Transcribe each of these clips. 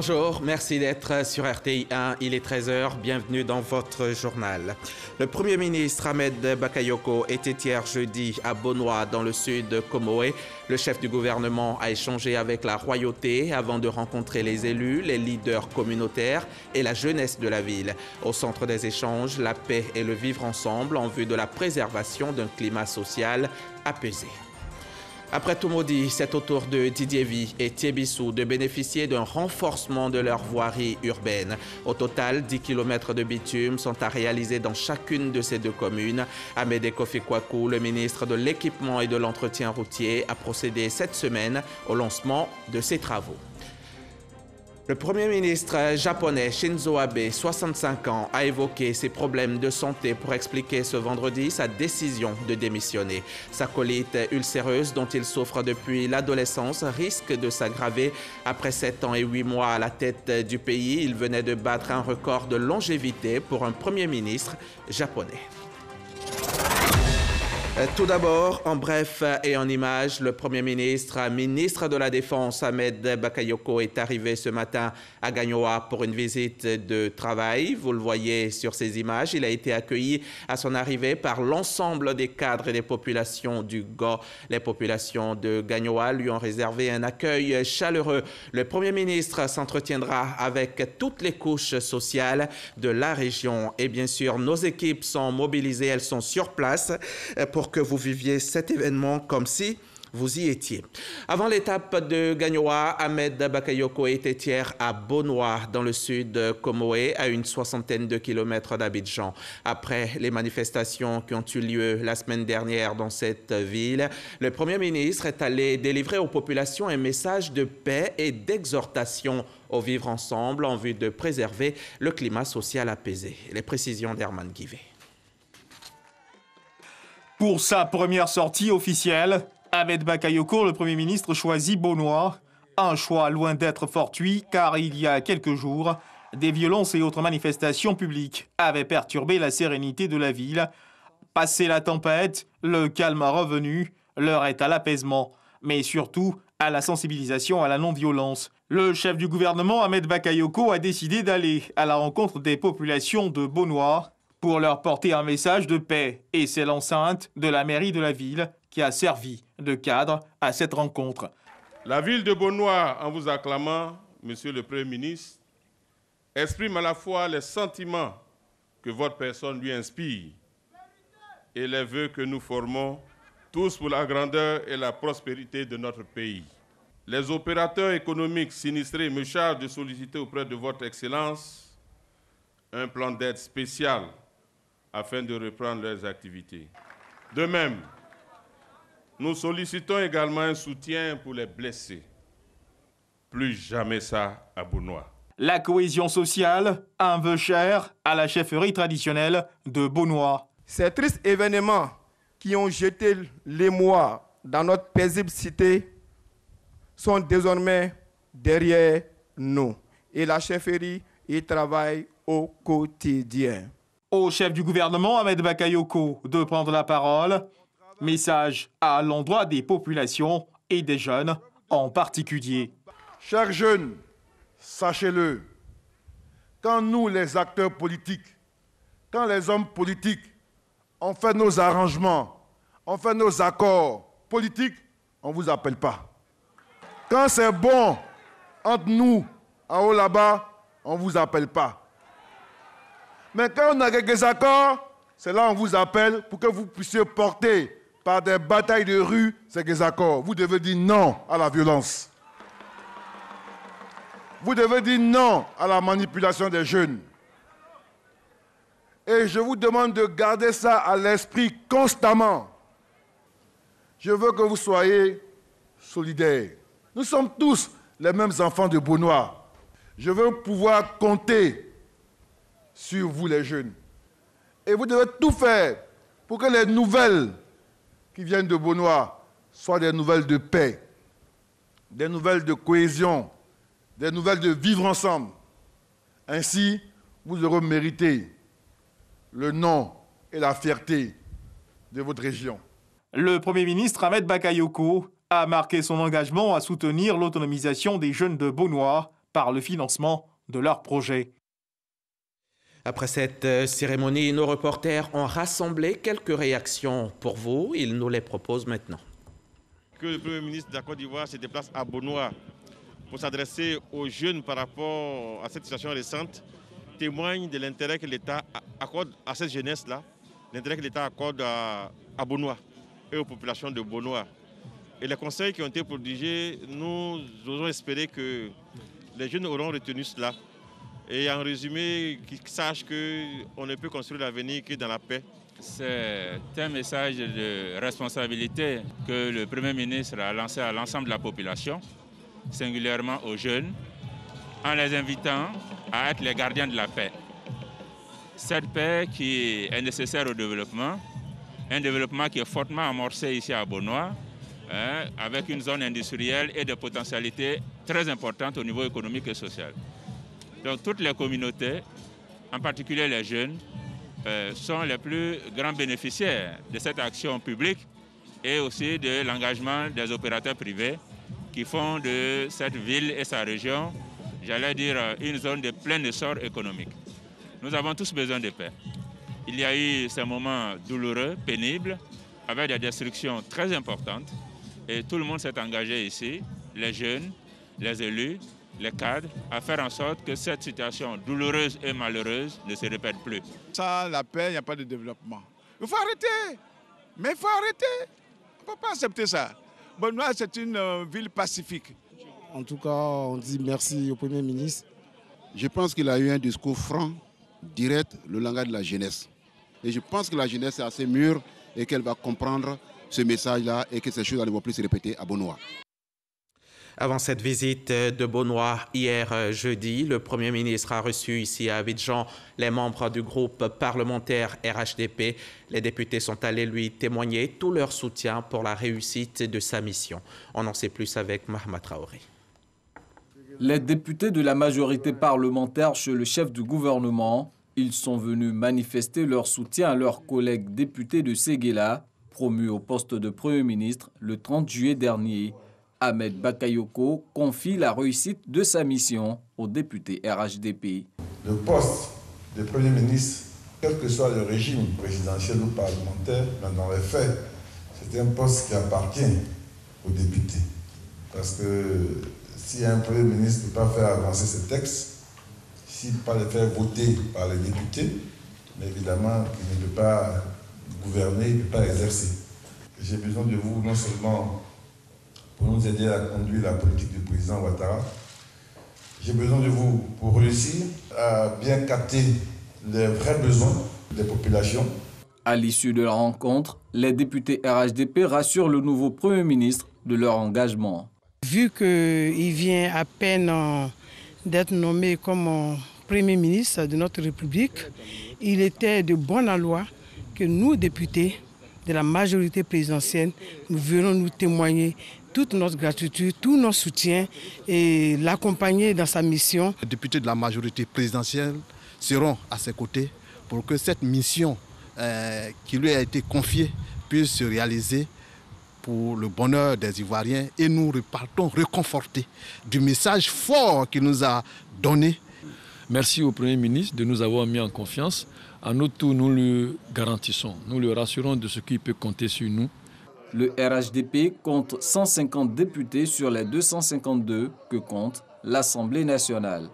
Bonjour, merci d'être sur RTI 1, il est 13 h, bienvenue dans votre journal. Le Premier ministre Ahmed Bakayoko était hier jeudi à Bonoa dans le sud de Comoé. Le chef du gouvernement a échangé avec la royauté avant de rencontrer les élus, les leaders communautaires et la jeunesse de la ville. Au centre des échanges, la paix et le vivre ensemble en vue de la préservation d'un climat social apaisé. Après Toumoudi, c'est au tour de Didier Vie et Thiébissou de bénéficier d'un renforcement de leur voirie urbaine. Au total, 10 km de bitume sont à réaliser dans chacune de ces deux communes. Amédée Kofi-Kwaku, le ministre de l'Équipement et de l'Entretien routier, a procédé cette semaine au lancement de ces travaux. Le Premier ministre japonais Shinzo Abe, 65 ans, a évoqué ses problèmes de santé pour expliquer ce vendredi sa décision de démissionner. Sa colite ulcéreuse, dont il souffre depuis l'adolescence, risque de s'aggraver. Après 7 ans et 8 mois à la tête du pays, il venait de battre un record de longévité pour un Premier ministre japonais. Tout d'abord, en bref et en images, le Premier ministre, ministre de la Défense, Ahmed Bakayoko, est arrivé ce matin à Gagnoa pour une visite de travail. Vous le voyez sur ces images. Il a été accueilli à son arrivée par l'ensemble des cadres et des populations du GO. Les populations de Gagnoa lui ont réservé un accueil chaleureux. Le Premier ministre s'entretiendra avec toutes les couches sociales de la région. Et bien sûr, nos équipes sont mobilisées, elles sont sur place pour que vous viviez cet événement comme si vous y étiez. Avant l'étape de Gagnoa, Ahmed Bakayoko était hier à Bonoa, dans le sud de Comoé, à une 60aine de kilomètres d'Abidjan. Après les manifestations qui ont eu lieu la semaine dernière dans cette ville, le Premier ministre est allé délivrer aux populations un message de paix et d'exhortation au vivre ensemble en vue de préserver le climat social apaisé. Les précisions d'Herman Guivet. Pour sa première sortie officielle, Ahmed Bakayoko, le Premier ministre, choisit Bonoa. Un choix loin d'être fortuit, car il y a quelques jours, des violences et autres manifestations publiques avaient perturbé la sérénité de la ville. Passé la tempête, le calme est revenu, l'heure est à l'apaisement, mais surtout à la sensibilisation à la non-violence. Le chef du gouvernement, Ahmed Bakayoko, a décidé d'aller à la rencontre des populations de Bonoa pour leur porter un message de paix. Et c'est l'enceinte de la mairie de la ville qui a servi de cadre à cette rencontre. La ville de Bonoa, en vous acclamant, Monsieur le Premier ministre, exprime à la fois les sentiments que votre personne lui inspire et les vœux que nous formons tous pour la grandeur et la prospérité de notre pays. Les opérateurs économiques sinistrés me chargent de solliciter auprès de votre Excellence un plan d'aide spécial afin de reprendre leurs activités. De même, nous sollicitons également un soutien pour les blessés. Plus jamais ça à Bonoa. La cohésion sociale, un vœu cher à la chefferie traditionnelle de Bonoa. Ces tristes événements qui ont jeté l'émoi dans notre paisible cité sont désormais derrière nous. Et la chefferie y travaille au quotidien. Au chef du gouvernement, Ahmed Bakayoko, de prendre la parole. Message à l'endroit des populations et des jeunes en particulier. Chers jeunes, sachez-le, quand nous, les acteurs politiques, quand les hommes politiques, on fait nos arrangements, on fait nos accords politiques, on ne vous appelle pas. Quand c'est bon entre nous, en haut là-bas, on ne vous appelle pas. Mais quand on a quelques accords, c'est là qu'on vous appelle pour que vous puissiez porter par des batailles de rue ces accords. Vous devez dire non à la violence. Vous devez dire non à la manipulation des jeunes. Et je vous demande de garder ça à l'esprit constamment. Je veux que vous soyez solidaires. Nous sommes tous les mêmes enfants de Bonoa. Je veux pouvoir compter sur vous les jeunes. Et vous devez tout faire pour que les nouvelles qui viennent de Bonoa soient des nouvelles de paix, des nouvelles de cohésion, des nouvelles de vivre ensemble. Ainsi, vous aurez mérité le nom et la fierté de votre région. Le Premier ministre Ahmed Bakayoko a marqué son engagement à soutenir l'autonomisation des jeunes de Bonoa par le financement de leurs projets. Après cette cérémonie, nos reporters ont rassemblé quelques réactions pour vous. Ils nous les proposent maintenant. Que le Premier ministre de la Côte d'Ivoire se déplace à Bonoa pour s'adresser aux jeunes par rapport à cette situation récente témoigne de l'intérêt que l'État accorde à cette jeunesse-là, l'intérêt que l'État accorde à Bonoa et aux populations de Bonoa. Et les conseils qui ont été prodigés, nous osons espérer que les jeunes auront retenu cela. Et en résumé, qu'ils sachent qu'on ne peut construire l'avenir que dans la paix. C'est un message de responsabilité que le Premier ministre a lancé à l'ensemble de la population, singulièrement aux jeunes, en les invitant à être les gardiens de la paix. Cette paix qui est nécessaire au développement, un développement qui est fortement amorcé ici à Bonoa, avec une zone industrielle et de potentialités très importantes au niveau économique et social. Donc toutes les communautés, en particulier les jeunes, sont les plus grands bénéficiaires de cette action publique et aussi de l'engagement des opérateurs privés qui font de cette ville et sa région, j'allais dire, une zone de plein essor économique. Nous avons tous besoin de paix. Il y a eu ces moments douloureux, pénibles, avec des destructions très importantes et tout le monde s'est engagé ici, les jeunes, les élus, les cadres, à faire en sorte que cette situation douloureuse et malheureuse ne se répète plus. Sans la paix, il n'y a pas de développement. Il faut arrêter. Mais il faut arrêter. On ne peut pas accepter ça. Bonoa, c'est une ville pacifique. En tout cas, on dit merci au Premier ministre. Je pense qu'il a eu un discours franc, direct, le langage de la jeunesse. Et je pense que la jeunesse est assez mûre et qu'elle va comprendre ce message-là et que ces choses ne vont plus se répéter à Bonoa. Avant cette visite de Bonoa, hier jeudi, le Premier ministre a reçu ici à Abidjan les membres du groupe parlementaire RHDP. Les députés sont allés lui témoigner tout leur soutien pour la réussite de sa mission. On en sait plus avec Mahama Traoré. Les députés de la majorité parlementaire chez le chef du gouvernement, ils sont venus manifester leur soutien à leurs collègues députés de Séguéla, promus au poste de Premier ministre le 30 juillet dernier. Ahmed Bakayoko confie la réussite de sa mission aux députés RHDP. Le poste de Premier ministre, quel que soit le régime présidentiel ou parlementaire, dans les faits, c'est un poste qui appartient aux députés. Parce que si un Premier ministre ne peut pas faire avancer ses textes, s'il ne peut pas les faire voter par les députés, mais évidemment, il ne peut pas gouverner, il ne peut pas exercer. J'ai besoin de vous non seulement pour nous aider à conduire la politique du président Ouattara. J'ai besoin de vous pour réussir à bien capter les vrais besoins des populations. À l'issue de la rencontre, les députés RHDP rassurent le nouveau Premier ministre de leur engagement. Vu qu'il vient à peine d'être nommé comme Premier ministre de notre République, il était de bonne loi que nous, députés de la majorité présidentielle, nous venons nous témoigner toute notre gratitude, tout notre soutien et l'accompagner dans sa mission. Les députés de la majorité présidentielle seront à ses côtés pour que cette mission qui lui a été confiée puisse se réaliser pour le bonheur des Ivoiriens et nous repartons réconfortés du message fort qu'il nous a donné. Merci au Premier ministre de nous avoir mis en confiance. À notre tour, nous le garantissons, nous le rassurons de ce qu'il peut compter sur nous. Le RHDP compte 150 députés sur les 252 que compte l'Assemblée nationale.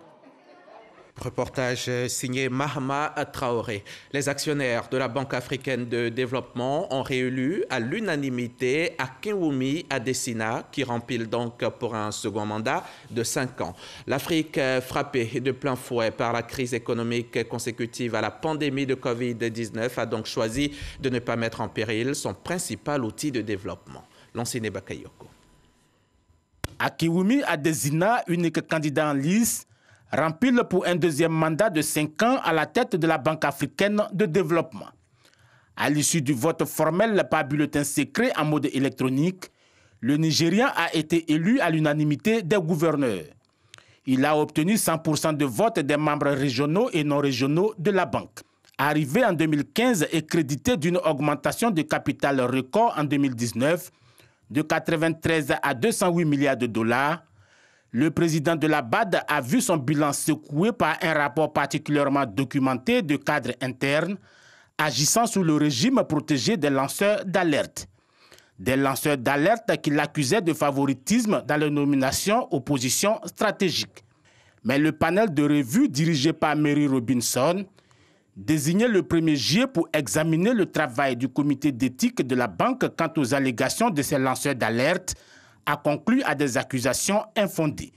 Reportage signé Mahama Traoré. Les actionnaires de la Banque africaine de développement ont réélu à l'unanimité Akinwumi Adesina, qui remplit donc pour un second mandat de 5 ans. L'Afrique, frappée de plein fouet par la crise économique consécutive à la pandémie de Covid-19, a donc choisi de ne pas mettre en péril son principal outil de développement. L'enseigne Bakayoko. Akinwumi Adesina, unique candidat en lice, rempile pour un deuxième mandat de 5 ans à la tête de la Banque africaine de développement. À l'issue du vote formel par bulletin secret en mode électronique, le Nigérian a été élu à l'unanimité des gouverneurs. Il a obtenu 100% de vote des membres régionaux et non régionaux de la banque. Arrivé en 2015 et crédité d'une augmentation de capital record en 2019 de 93 à 208 milliards de dollars, Le président de la BAD a vu son bilan secoué par un rapport particulièrement documenté de cadres internes agissant sous le régime protégé des lanceurs d'alerte. Des lanceurs d'alerte qui l'accusaient de favoritisme dans les nominations aux positions stratégiques. Mais le panel de revue dirigé par Mary Robinson, désigné le 1er juillet pour examiner le travail du comité d'éthique de la banque quant aux allégations de ces lanceurs d'alerte, a conclu à des accusations infondées.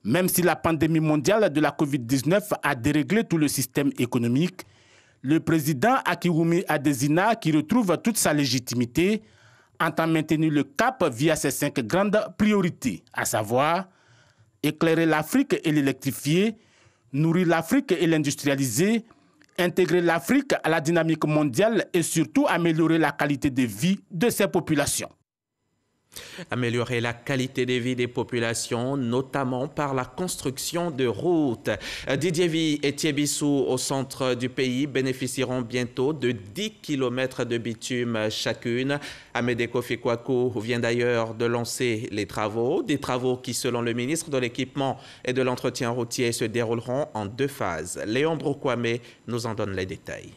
Même si la pandémie mondiale de la COVID-19 a déréglé tout le système économique, le président Hakainde Adesina, qui retrouve toute sa légitimité, entend maintenir le cap via ses 5 grandes priorités, à savoir éclairer l'Afrique et l'électrifier, nourrir l'Afrique et l'industrialiser, intégrer l'Afrique à la dynamique mondiale et surtout améliorer la qualité de vie de ses populations. Améliorer la qualité de vie des populations, notamment par la construction de routes. Didiévi et Thiébissou, au centre du pays, bénéficieront bientôt de 10 km de bitume chacune. Amédée Kofi-Kouakou vient d'ailleurs de lancer les travaux. Des travaux qui, selon le ministre de l'Équipement et de l'Entretien routier, se dérouleront en 2 phases. Léon Broukwame nous en donne les détails.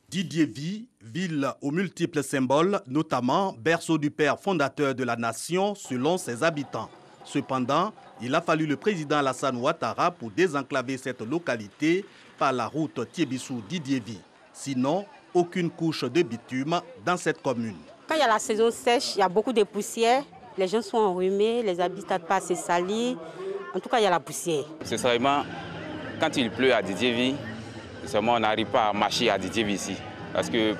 Didiévi, ville aux multiples symboles, notamment berceau du père fondateur de la nation selon ses habitants. Cependant, il a fallu le président Alassane Ouattara pour désenclaver cette localité par la route Thiébissou-Didiévi. Sinon, aucune couche de bitume dans cette commune. Quand il y a la saison sèche, il y a beaucoup de poussière. Les gens sont enrhumés, les habitants passent se salir. En tout cas, il y a la poussière. C'est seulement quand il pleut à Didiévi, seulement on n'arrive pas à marcher à Didiévi ici, parce que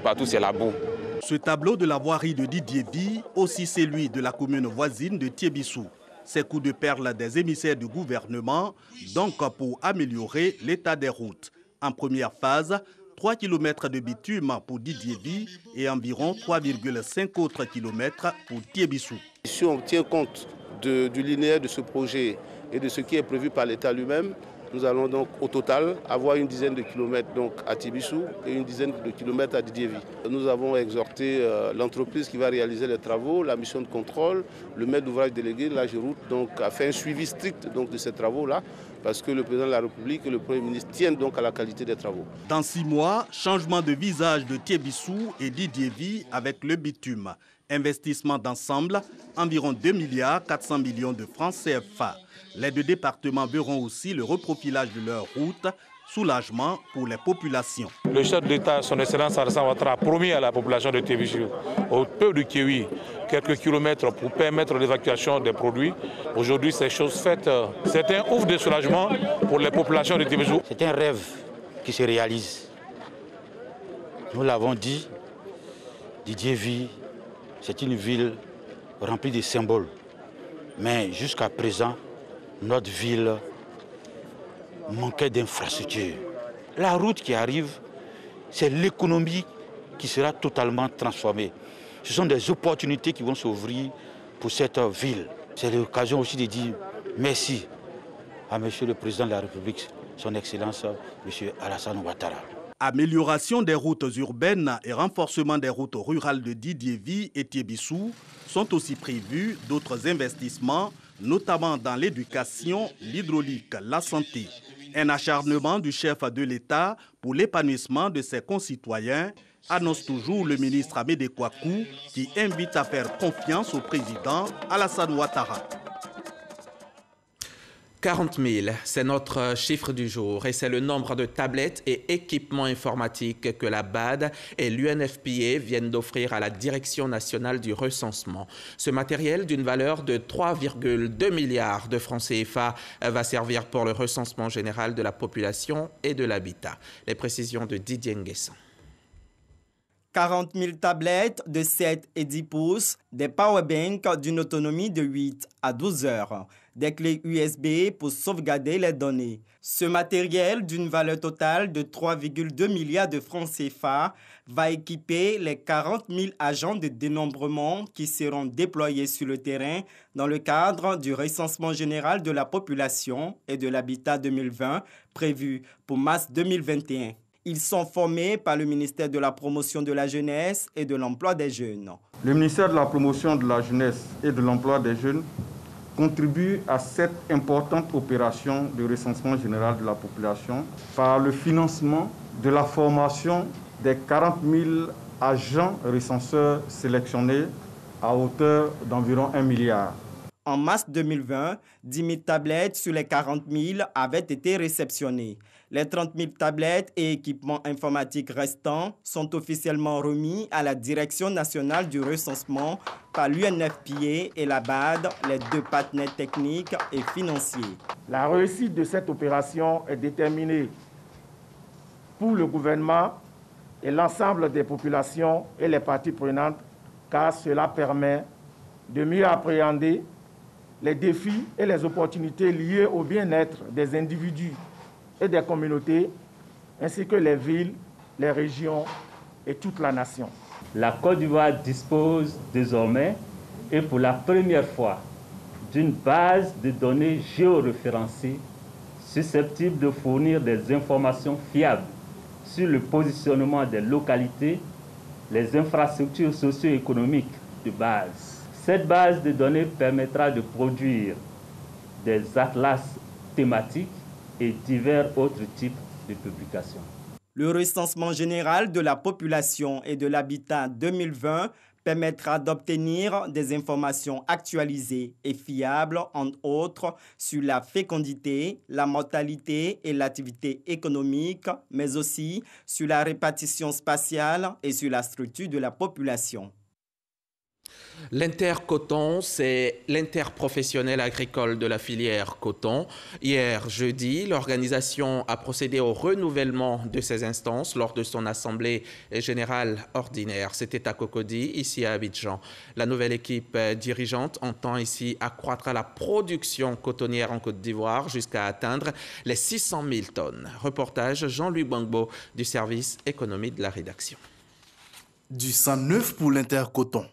partout c'est la boue. Ce tableau de la voirie de Didiévi, aussi celui de la commune voisine de Thiébissou. Ces coups de perle des émissaires du gouvernement, donc pour améliorer l'état des routes. En première phase, 3 km de bitume pour Didiévi et environ 3,5 autres kilomètres pour Thiébissou. Si on tient compte du linéaire de ce projet et de ce qui est prévu par l'État lui-même, nous allons donc au total avoir une dizaine de kilomètres donc à Thiébissou et une dizaine de kilomètres à Didiévi. Nous avons exhorté l'entreprise qui va réaliser les travaux, la mission de contrôle, le maître d'ouvrage délégué, l'AGEROUTE, donc a fait un suivi strict donc, de ces travaux-là, parce que le président de la République et le Premier ministre tiennent donc à la qualité des travaux. Dans 6 mois, changement de visage de Thiébissou et Didiévi avec le bitume. Investissement d'ensemble, environ 2,4 milliards de francs CFA. Les 2 départements verront aussi le reprofilage de leurs routes, soulagement pour les populations. Le chef d'État, son Excellence Alassane Ouattara, a promis à la population de Thiébissou, au peuple du Kéwi, quelques kilomètres pour permettre l'évacuation des produits. Aujourd'hui, c'est chose faite. C'est un ouf de soulagement pour les populations de Thiébissou. C'est un rêve qui se réalise. Nous l'avons dit, Didiévi, c'est une ville remplie de symboles. Mais jusqu'à présent, notre ville manquait d'infrastructures. La route qui arrive, c'est l'économie qui sera totalement transformée. Ce sont des opportunités qui vont s'ouvrir pour cette ville. C'est l'occasion aussi de dire merci à Monsieur le Président de la République, son Excellence, Monsieur Alassane Ouattara. Amélioration des routes urbaines et renforcement des routes rurales de Didiévi et Thiébissou sont aussi prévus d'autres investissements, notamment dans l'éducation, l'hydraulique, la santé. Un acharnement du chef de l'État pour l'épanouissement de ses concitoyens, annonce toujours le ministre Amédée Kouakou, qui invite à faire confiance au président Alassane Ouattara. 40 000, c'est notre chiffre du jour et c'est le nombre de tablettes et équipements informatiques que la BAD et l'UNFPA viennent d'offrir à la Direction nationale du recensement. Ce matériel d'une valeur de 3,2 milliards de francs CFA va servir pour le recensement général de la population et de l'habitat. Les précisions de Didier Nguessan. 40 000 tablettes de 7 et 10 pouces, des powerbanks d'une autonomie de 8 à 12 heures, des clés USB pour sauvegarder les données. Ce matériel d'une valeur totale de 3,2 milliards de francs CFA va équiper les 40 000 agents de dénombrement qui seront déployés sur le terrain dans le cadre du recensement général de la population et de l'habitat 2020 prévu pour mars 2021. Ils sont formés par le ministère de la Promotion de la Jeunesse et de l'Emploi des Jeunes. Le ministère de la Promotion de la Jeunesse et de l'Emploi des Jeunes contribue à cette importante opération de recensement général de la population par le financement de la formation des 40 000 agents recenseurs sélectionnés à hauteur d'environ 1 milliard. En mars 2020, 10 000 tablettes sur les 40 000 avaient été réceptionnées. Les 30 000 tablettes et équipements informatiques restants sont officiellement remis à la Direction nationale du recensement par l'UNFPA et la BAD, les deux partenaires techniques et financiers. La réussite de cette opération est déterminée pour le gouvernement et l'ensemble des populations et les parties prenantes, car cela permet de mieux appréhender les défis et les opportunités liées au bien-être des individus et des communautés, ainsi que les villes, les régions et toute la nation. La Côte d'Ivoire dispose désormais, et pour la première fois, d'une base de données géoréférencées susceptible de fournir des informations fiables sur le positionnement des localités, les infrastructures socio-économiques de base. Cette base de données permettra de produire des atlas thématiques et divers autres types de publications. Le recensement général de la population et de l'habitat 2020 permettra d'obtenir des informations actualisées et fiables, entre autres, sur la fécondité, la mortalité et l'activité économique, mais aussi sur la répartition spatiale et sur la structure de la population. L'Intercoton, c'est l'interprofessionnel agricole de la filière coton. Hier, jeudi, l'organisation a procédé au renouvellement de ses instances lors de son assemblée générale ordinaire. C'était à Cocody, ici à Abidjan. La nouvelle équipe dirigeante entend ici accroître la production cotonnière en Côte d'Ivoire jusqu'à atteindre les 600 000 tonnes. Reportage Jean-Louis Bangbo du service économie de la rédaction. Du sang neuf pour l'Intercoton.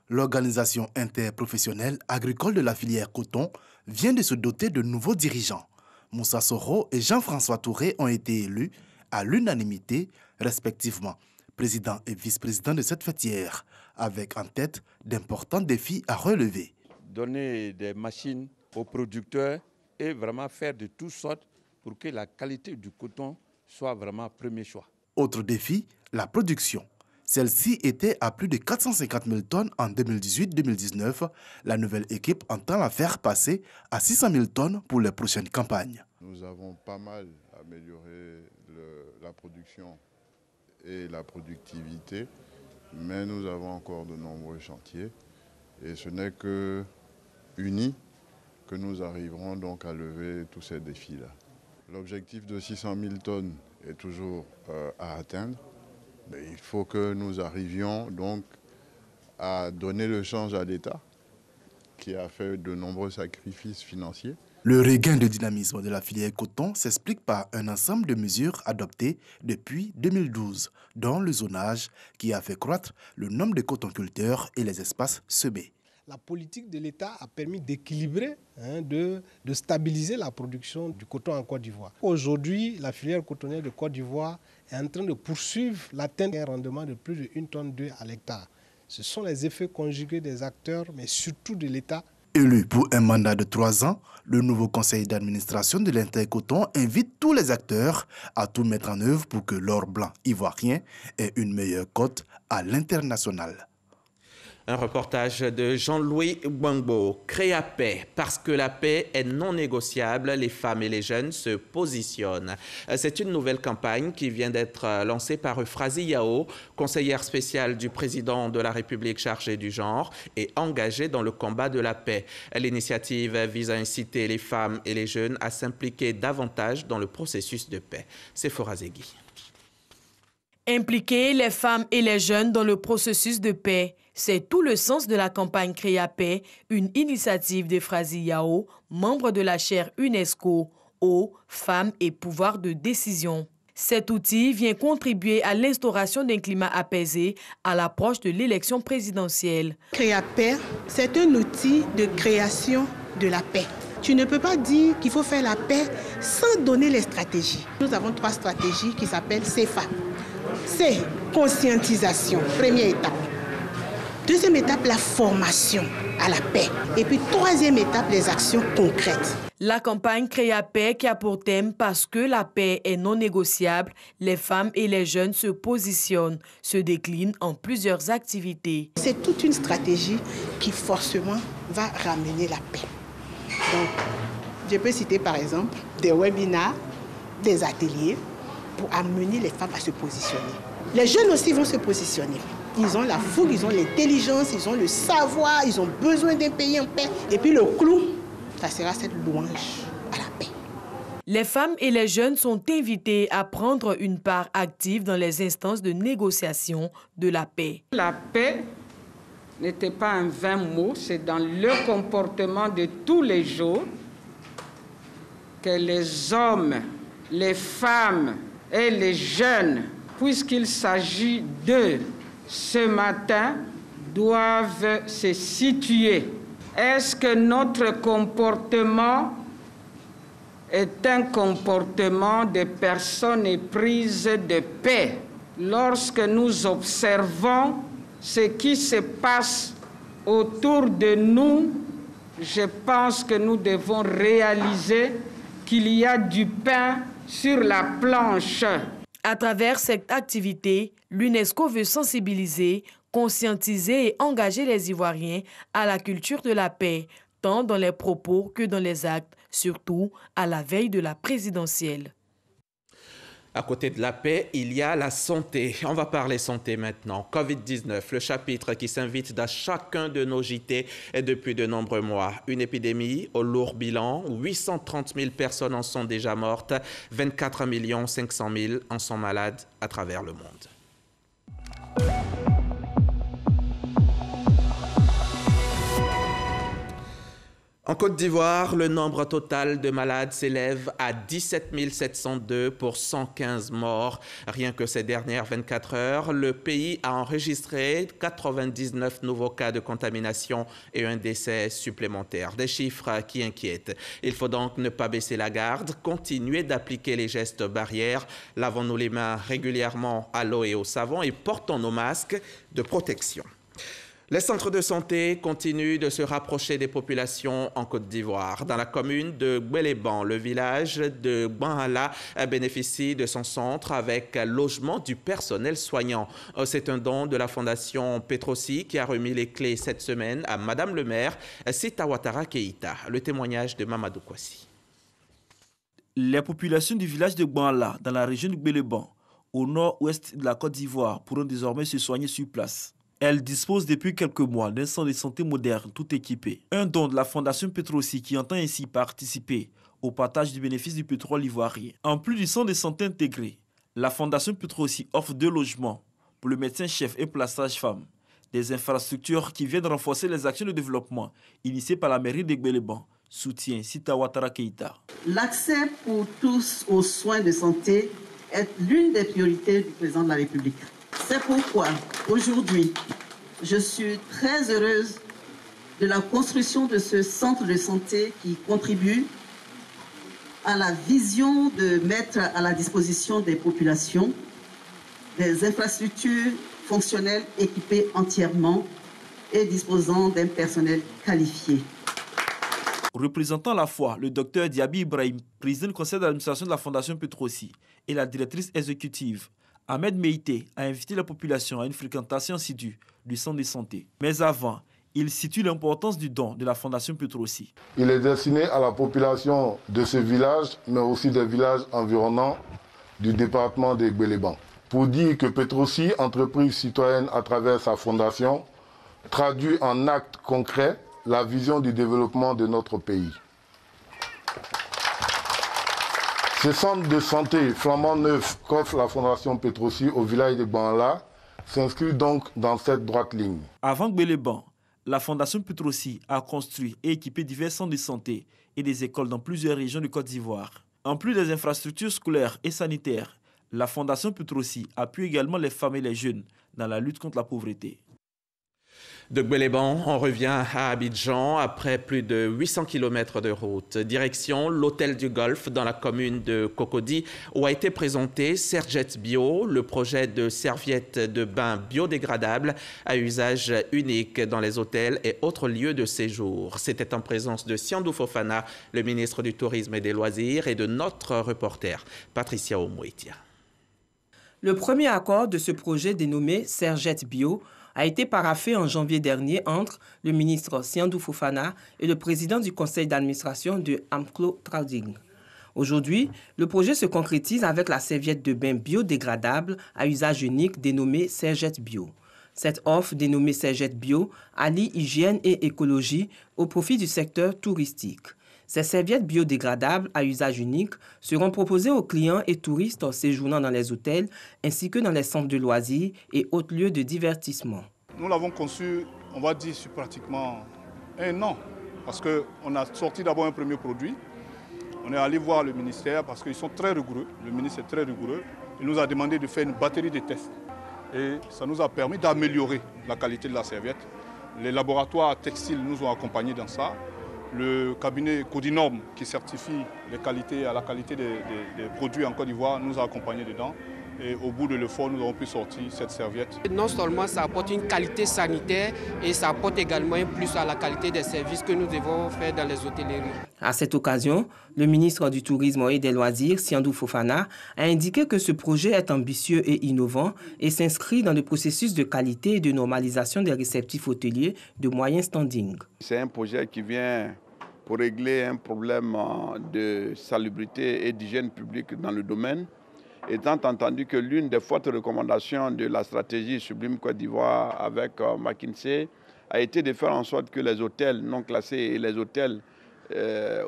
L'organisation interprofessionnelle agricole de la filière coton vient de se doter de nouveaux dirigeants. Moussa Soro et Jean-François Touré ont été élus à l'unanimité, respectivement, président et vice-président de cette fêtière, avec en tête d'importants défis à relever. Donner des machines aux producteurs et vraiment faire de toutes sortes pour que la qualité du coton soit vraiment premier choix. Autre défi, la production. Celle-ci était à plus de 450 000 tonnes en 2018-2019. La nouvelle équipe entend la faire passer à 600 000 tonnes pour les prochaines campagnes. Nous avons pas mal amélioré la production et la productivité, mais nous avons encore de nombreux chantiers. Et ce n'est que unis que nous arriverons donc à lever tous ces défis-là. L'objectif de 600 000 tonnes est toujours à atteindre. Mais il faut que nous arrivions donc à donner le change à l'État, qui a fait de nombreux sacrifices financiers. Le regain de dynamisme de la filière coton s'explique par un ensemble de mesures adoptées depuis 2012, dont le zonage qui a fait croître le nombre de cotonculteurs et les espaces semés. La politique de l'État a permis d'équilibrer, de stabiliser la production du coton en Côte d'Ivoire. Aujourd'hui, la filière cotonnière de Côte d'Ivoire est en train de poursuivre l'atteinte d'un rendement de plus de 1 tonne 2 à l'hectare. Ce sont les effets conjugués des acteurs, mais surtout de l'État. Élu pour un mandat de 3 ans, le nouveau conseil d'administration de l'Intercoton invite tous les acteurs à tout mettre en œuvre pour que l'or blanc ivoirien ait une meilleure cote à l'international. Un reportage de Jean-Louis Bangbo. Créa paix. Parce que la paix est non négociable, les femmes et les jeunes se positionnent. C'est une nouvelle campagne qui vient d'être lancée par Euphrasie Yao, conseillère spéciale du président de la République chargée du genre et engagée dans le combat de la paix. L'initiative vise à inciter les femmes et les jeunes à s'impliquer davantage dans le processus de paix. C'est Forazegui. Impliquer les femmes et les jeunes dans le processus de paix, c'est tout le sens de la campagne Créa Paix, une initiative d'Euphrasie Yao, membre de la chaire UNESCO, Eau, Femmes et Pouvoir de décision. Cet outil vient contribuer à l'instauration d'un climat apaisé à l'approche de l'élection présidentielle. Créa Paix, c'est un outil de création de la paix. Tu ne peux pas dire qu'il faut faire la paix sans donner les stratégies. Nous avons 3 stratégies qui s'appellent CFA. C'est conscientisation, première étape. Deuxième étape, la formation à la paix. Et puis troisième étape, les actions concrètes. La campagne Créa Paix qui a pour thème « Parce que la paix est non négociable », les femmes et les jeunes se positionnent, se déclinent en plusieurs activités. C'est toute une stratégie qui forcément va ramener la paix. Donc, je peux citer par exemple des webinaires, des ateliers pour amener les femmes à se positionner. Les jeunes aussi vont se positionner. Ils ont la fougue, ils ont l'intelligence, ils ont le savoir, ils ont besoin d'un pays en paix. Et puis le clou, ça sera cette louange à la paix. Les femmes et les jeunes sont invités à prendre une part active dans les instances de négociation de la paix. La paix n'était pas un vain mot, c'est dans le comportement de tous les jours que les hommes, les femmes et les jeunes, puisqu'il s'agit d'eux ce matin, doivent se situer. Est-ce que notre comportement est un comportement de personnes éprises de paix? Lorsque nous observons ce qui se passe autour de nous, je pense que nous devons réaliser qu'il y a du pain sur la planche. À travers cette activité, l'UNESCO veut sensibiliser, conscientiser et engager les Ivoiriens à la culture de la paix, tant dans les propos que dans les actes, surtout à la veille de la présidentielle. À côté de la paix, il y a la santé. On va parler santé maintenant. Covid-19, le chapitre qui s'invite dans chacun de nos JT est depuis de nombreux mois. Une épidémie au lourd bilan. 830 000 personnes en sont déjà mortes. 24 500 000 en sont malades à travers le monde. En Côte d'Ivoire, le nombre total de malades s'élève à 17 702 pour 115 morts. Rien que ces dernières 24 heures, le pays a enregistré 99 nouveaux cas de contamination et un décès supplémentaire. Des chiffres qui inquiètent. Il faut donc ne pas baisser la garde, continuer d'appliquer les gestes barrières, lavons-nous les mains régulièrement à l'eau et au savon et portons nos masques de protection. Les centres de santé continuent de se rapprocher des populations en Côte d'Ivoire. Dans la commune de Gbeleban, le village de Gbanhala bénéficie de son centre avec logement du personnel soignant. C'est un don de la fondation Petrosi qui a remis les clés cette semaine à Madame le maire Sita Ouattara Keïta. Le témoignage de Mamadou Kwasi. Les populations du village de Gbanhala, dans la région de Gbeleban, au nord-ouest de la Côte d'Ivoire, pourront désormais se soigner sur place. Elle dispose depuis quelques mois d'un centre de santé moderne tout équipé. Un don de la Fondation Petrosi qui entend ainsi participer au partage du bénéfice du pétrole ivoirien. En plus du centre de santé intégré, la Fondation Petrosi offre 2 logements pour le médecin-chef et pour la sage-femme. Des infrastructures qui viennent renforcer les actions de développement initiées par la mairie de Gbeleban, soutient Sita Ouattara Keïta. L'accès pour tous aux soins de santé est l'une des priorités du président de la République. C'est pourquoi, aujourd'hui, je suis très heureuse de la construction de ce centre de santé qui contribue à la vision de mettre à la disposition des populations des infrastructures fonctionnelles équipées entièrement et disposant d'un personnel qualifié. Représentant à la fois le docteur Diaby Ibrahim, président du conseil d'administration de la Fondation Petrosi, et la directrice exécutive, Ahmed Meïté, a invité la population à une fréquentation assidue du centre de santé. Mais avant, il situe l'importance du don de la Fondation Petrosi. Il est destiné à la population de ce village, mais aussi des villages environnants du département de Gbeleban. Pour dire que Petrosi, entreprise citoyenne à travers sa fondation, traduit en actes concrets la vision du développement de notre pays. Ce centre de santé flambant neuf qu'offre la Fondation Petrosi au village de Gbanhala s'inscrit donc dans cette droite ligne. Avant Gbeleban, la Fondation Petrosi a construit et équipé divers centres de santé et des écoles dans plusieurs régions de Côte d'Ivoire. En plus des infrastructures scolaires et sanitaires, la Fondation Petrosi appuie également les femmes et les jeunes dans la lutte contre la pauvreté. De Gbeleban, on revient à Abidjan après plus de 800 km de route. Direction l'hôtel du Golfe dans la commune de Cocody où a été présenté Serjet Bio, le projet de serviettes de bain biodégradables à usage unique dans les hôtels et autres lieux de séjour. C'était en présence de Siandou Fofana, le ministre du Tourisme et des Loisirs, et de notre reporter Patricia Omouitia. Le premier accord de ce projet dénommé Serjet Bio a été paraphé en janvier dernier entre le ministre Siandou Fofana et le président du conseil d'administration de Amclo Trading. Aujourd'hui, le projet se concrétise avec la serviette de bain biodégradable à usage unique dénommée Serjet Bio. Cette offre dénommée Serjet Bio allie hygiène et écologie au profit du secteur touristique. Ces serviettes biodégradables à usage unique seront proposées aux clients et touristes séjournant dans les hôtels ainsi que dans les centres de loisirs et autres lieux de divertissement. Nous l'avons conçu, on va dire, sur pratiquement 1 an parce qu'on a sorti d'abord un premier produit. On est allé voir le ministère parce qu'ils sont très rigoureux. Le ministre est très rigoureux. Il nous a demandé de faire une batterie de tests. Et ça nous a permis d'améliorer la qualité de la serviette. Les laboratoires textiles nous ont accompagnés dans ça. Le cabinet Codinorm qui certifie la qualité des produits en Côte d'Ivoire nous a accompagnés dedans. Et au bout de l'effort, nous avons pu sortir cette serviette. Non seulement ça apporte une qualité sanitaire et ça apporte également un plus à la qualité des services que nous devons faire dans les hôtelleries. À cette occasion, le ministre du Tourisme et des Loisirs, Siandou Fofana, a indiqué que ce projet est ambitieux et innovant et s'inscrit dans le processus de qualité et de normalisation des réceptifs hôteliers de moyen standing. C'est un projet qui vient pour régler un problème de salubrité et d'hygiène publique dans le domaine. Étant entendu que l'une des fortes recommandations de la stratégie Sublime Côte d'Ivoire avec McKinsey a été de faire en sorte que les hôtels non classés et les hôtels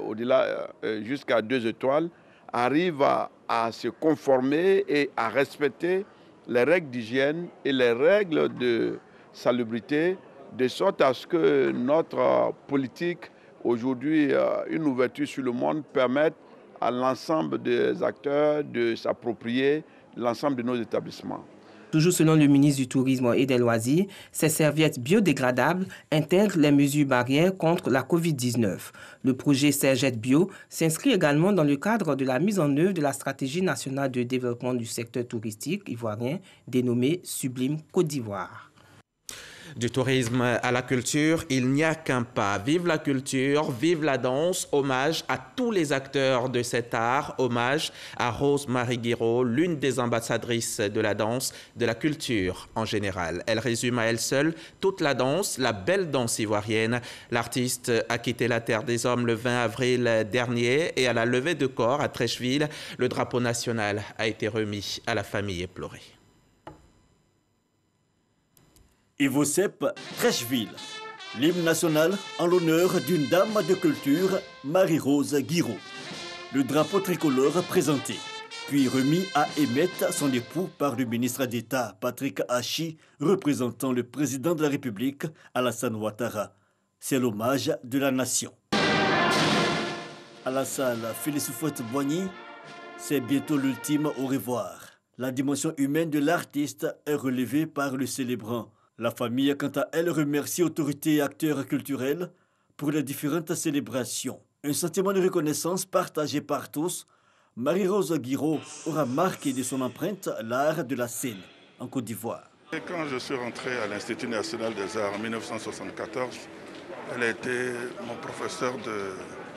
au-delà jusqu'à 2 étoiles arrivent à se conformer et à respecter les règles d'hygiène et les règles de salubrité, de sorte à ce que notre politique, aujourd'hui une ouverture sur le monde, permette à l'ensemble des acteurs de s'approprier l'ensemble de nos établissements. Toujours selon le ministre du Tourisme et des Loisirs, ces serviettes biodégradables intègrent les mesures barrières contre la COVID-19. Le projet Serjet Bio s'inscrit également dans le cadre de la mise en œuvre de la stratégie nationale de développement du secteur touristique ivoirien dénommée Sublime Côte d'Ivoire. Du tourisme à la culture, il n'y a qu'un pas. Vive la culture, vive la danse, hommage à tous les acteurs de cet art, hommage à Rose Marie Guiraud, l'une des ambassadrices de la danse, de la culture en général. Elle résume à elle seule toute la danse, la belle danse ivoirienne. L'artiste a quitté la terre des hommes le 20 avril dernier et à la levée de corps à Trècheville, le drapeau national a été remis à la famille éplorée. Ivosep, Trècheville. L'hymne national en l'honneur d'une dame de culture, Marie-Rose Guiraud. Le drapeau tricolore présenté, puis remis à Emmet, son époux, par le ministre d'État Patrick Hachi, représentant le président de la République, Alassane Ouattara. C'est l'hommage de la nation. À la salle Félix Houphouët-Boigny, c'est bientôt l'ultime au revoir. La dimension humaine de l'artiste est relevée par le célébrant. La famille, quant à elle, remercie autorités et acteurs culturels pour les différentes célébrations. Un sentiment de reconnaissance partagé par tous. Marie-Rose Guiraud aura marqué de son empreinte l'art de la scène en Côte d'Ivoire. Quand je suis rentré à l'Institut national des arts en 1974, elle a été mon professeur de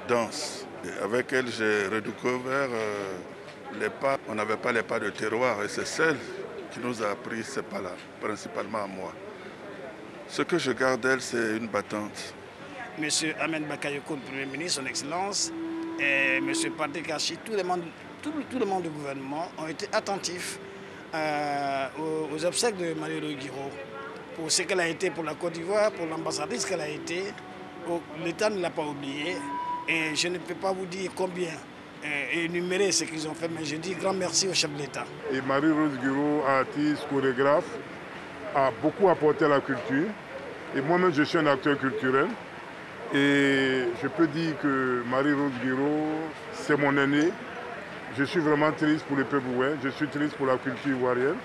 danse. Et avec elle, j'ai redécouvert les pas. On n'avait pas les pas de terroir et c'est celle qui nous a appris ces pas-là, principalement à moi. Ce que je garde d'elle, c'est une battante. Monsieur Ahmed Bakayoko, le Premier ministre, son Excellence, et Monsieur Patrick Hachi, tout le monde du gouvernement ont été attentifs aux obsèques de Marie-Rose Guiraud, pour ce qu'elle a été pour la Côte d'Ivoire, pour l'ambassadrice qu'elle a été. L'État ne l'a pas oublié et je ne peux pas vous dire combien énumérer ce qu'ils ont fait, mais je dis grand merci au chef de l'État. Et Marie-Rose Guiraud, artiste, chorégraphe, a beaucoup apporté à la culture. Et moi-même, je suis un acteur culturel. Et je peux dire que Marie-Rose Guiraud, c'est mon aîné. Je suis vraiment triste pour le peuple ivoirien. Je suis triste pour la culture ivoirienne.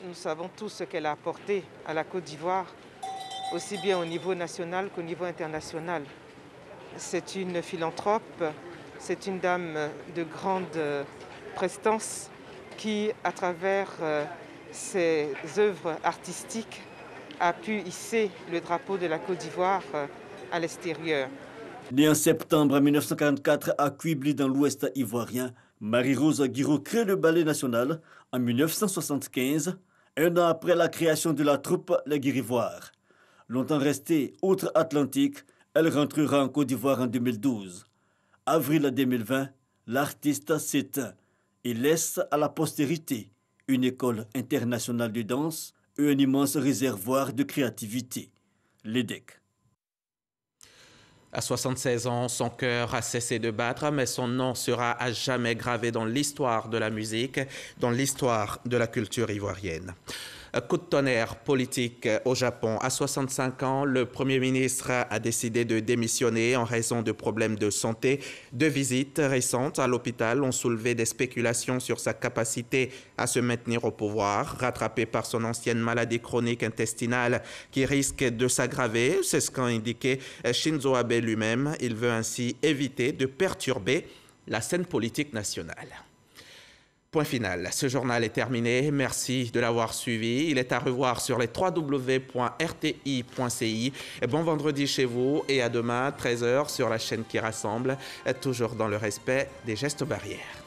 Nous savons tous ce qu'elle a apporté à la Côte d'Ivoire aussi bien au niveau national qu'au niveau international. C'est une philanthrope, c'est une dame de grande prestance qui, à travers ses œuvres artistiques, a pu hisser le drapeau de la Côte d'Ivoire à l'extérieur. Née en septembre 1944 à Quibli dans l'ouest ivoirien, Marie-Rose Guiraud crée le Ballet national en 1975, un an après la création de la troupe Les Guirivoires. Longtemps restée outre-Atlantique, elle rentrera en Côte d'Ivoire en 2012. Avril 2020, l'artiste s'éteint et laisse à la postérité une école internationale de danse et un immense réservoir de créativité, l'EDEC. À 76 ans, son cœur a cessé de battre, mais son nom sera à jamais gravé dans l'histoire de la musique, dans l'histoire de la culture ivoirienne. Coup de tonnerre politique au Japon. À 65 ans, le Premier ministre a décidé de démissionner en raison de problèmes de santé. 2 visites récentes à l'hôpital ont soulevé des spéculations sur sa capacité à se maintenir au pouvoir, rattrapé par son ancienne maladie chronique intestinale qui risque de s'aggraver. C'est ce qu'a indiqué Shinzo Abe lui-même. Il veut ainsi éviter de perturber la scène politique nationale. Point final. Ce journal est terminé. Merci de l'avoir suivi. Il est à revoir sur les www.rti.ci. Bon vendredi chez vous et à demain, 13h, sur la chaîne qui rassemble, toujours dans le respect des gestes barrières.